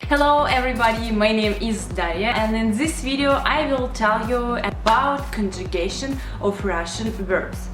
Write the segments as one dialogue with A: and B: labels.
A: Hello everybody, my name is Daria, and in this video I will tell you about conjugation of Russian verbs,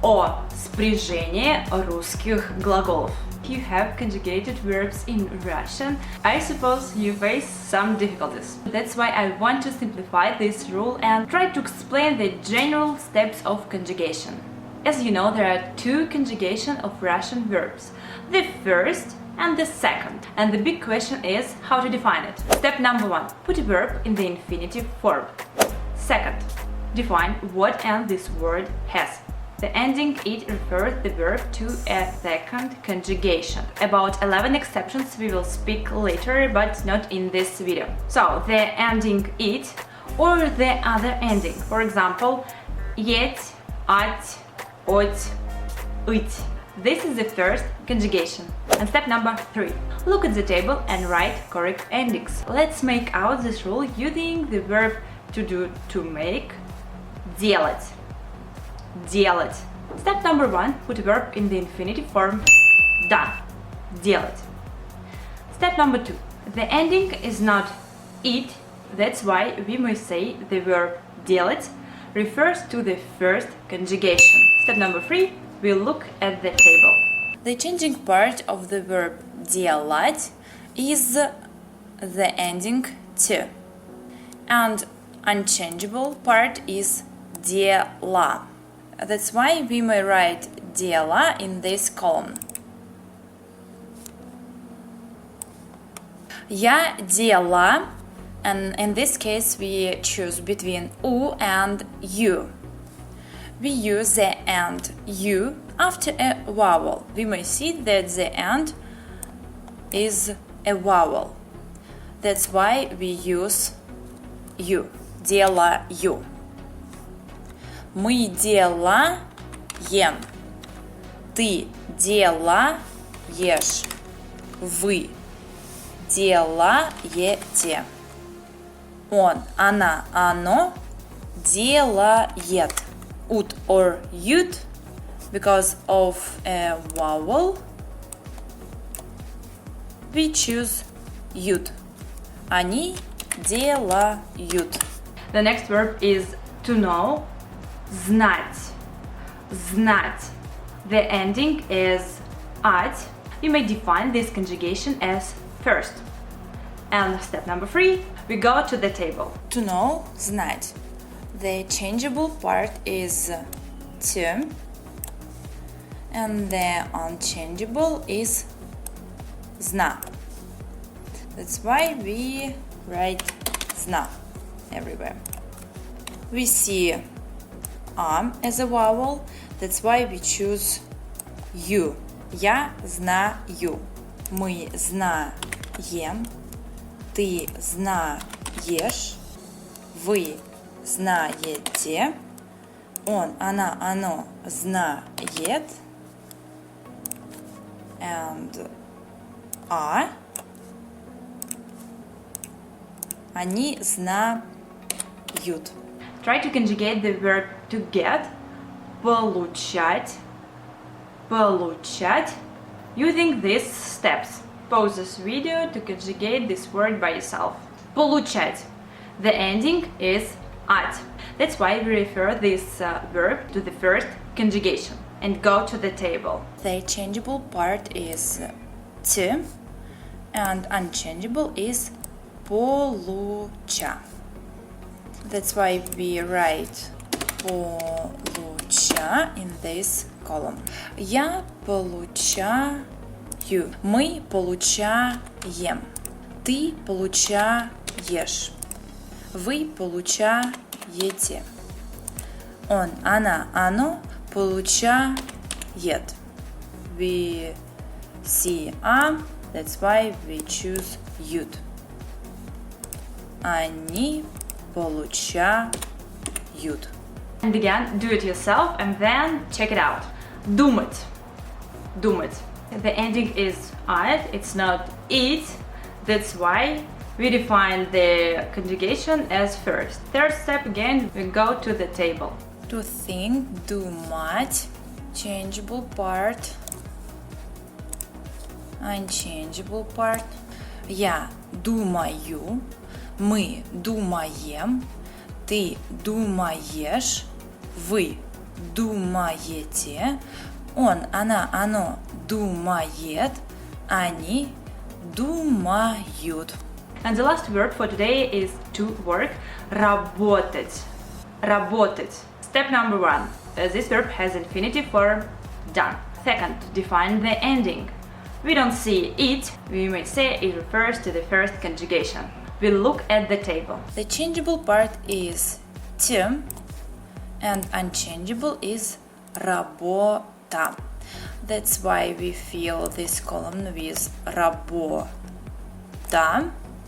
A: о спряжении русских глаголов. If you have conjugated verbs in Russian, I suppose you face some difficulties. That's why I want to simplify this rule and try to explain the general steps of conjugation. As you know, there are two conjugations of Russian verbs, the first and the second. And the big question is how to define it. Step number 1. Put a verb in the infinitive form. Second, define what end this word has. The ending "it" refers the verb to a second conjugation. About 11 exceptions we will speak later, but not in this video. So, the ending "it" or the other ending. For example, "yet", "at", "от", "it". This is the first conjugation. And step number 3. Look at the table and write correct endings. Let's make out this rule using the verb to do, to make, делать. Делать. Step number 1. Put a verb in the infinitive form. Done. Делать. Step number 2. The ending is not "it", that's why we may say the verb делать refers to the first conjugation. Step number 3. We'll look at the table. The changing part of the verb делать is the ending "to", and unchangeable part is дела. That's why we may write дела in this column. Я дела, and in this case we choose between U and U. We use the end U after a vowel. We may see that the end is a vowel. That's why we use U. Делаю. Мы делаем. Ты делаешь. Вы делаете. Он, она, оно делает. Ut or yut, because of a vowel, we choose yut. Они делают. The next verb is to know, знать. Знать. The ending is at. You may define this conjugation as first. And step number 3, we go to the table. To know, знать. The changeable part is to, and the unchangeable is zna. That's why we write zna everywhere. We see as a vowel, that's why we choose you. Я знаю. Мы знаем. Ты знаешь. Вы знаете. Он, она, оно знает. And они знают. Try to conjugate the verb to get, получать, получать, using these steps. Pause this video to conjugate this word by yourself. Получать. The ending is at. That's why we refer this verb to the first conjugation and go to the table. The changeable part is to, and unchangeable is получа. That's why we write получа in this column. Я получаю. Мы получаем. Ты получаешь. Вы получаете. Он, она, оно получает. We see that's why we choose ют. Они получают. And again, do it yourself and then check it out. Думать. Думать. The ending is at, it's not it. That's why we define the conjugation as first. Third step, again, we go to the table. To think, думать, changeable part, unchangeable part. Я
B: думаю, мы думаем, ты думаешь, вы думаете, он, она, оно думает, они думают.
A: And the last verb for today is to work, работать. Работать. Step number 1. This verb has infinitive form done. Second, define the ending. We don't see it, we may say it refers to the first conjugation. We'll look at the table.
B: The changeable part is t and unchangeable is работа. That's why we fill this column with работа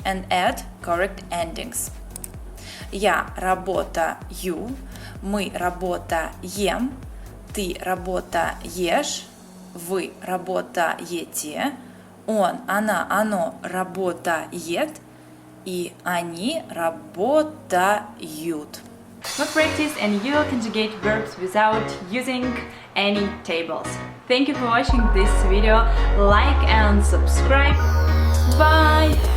B: and add correct endings. Я работаю, мы работаем, ты работаешь, вы работаете, он, она, оно работает, и они работают.
A: Good practice and you'll conjugate verbs without using any tables. Thank you for watching this video. Like and subscribe. Bye!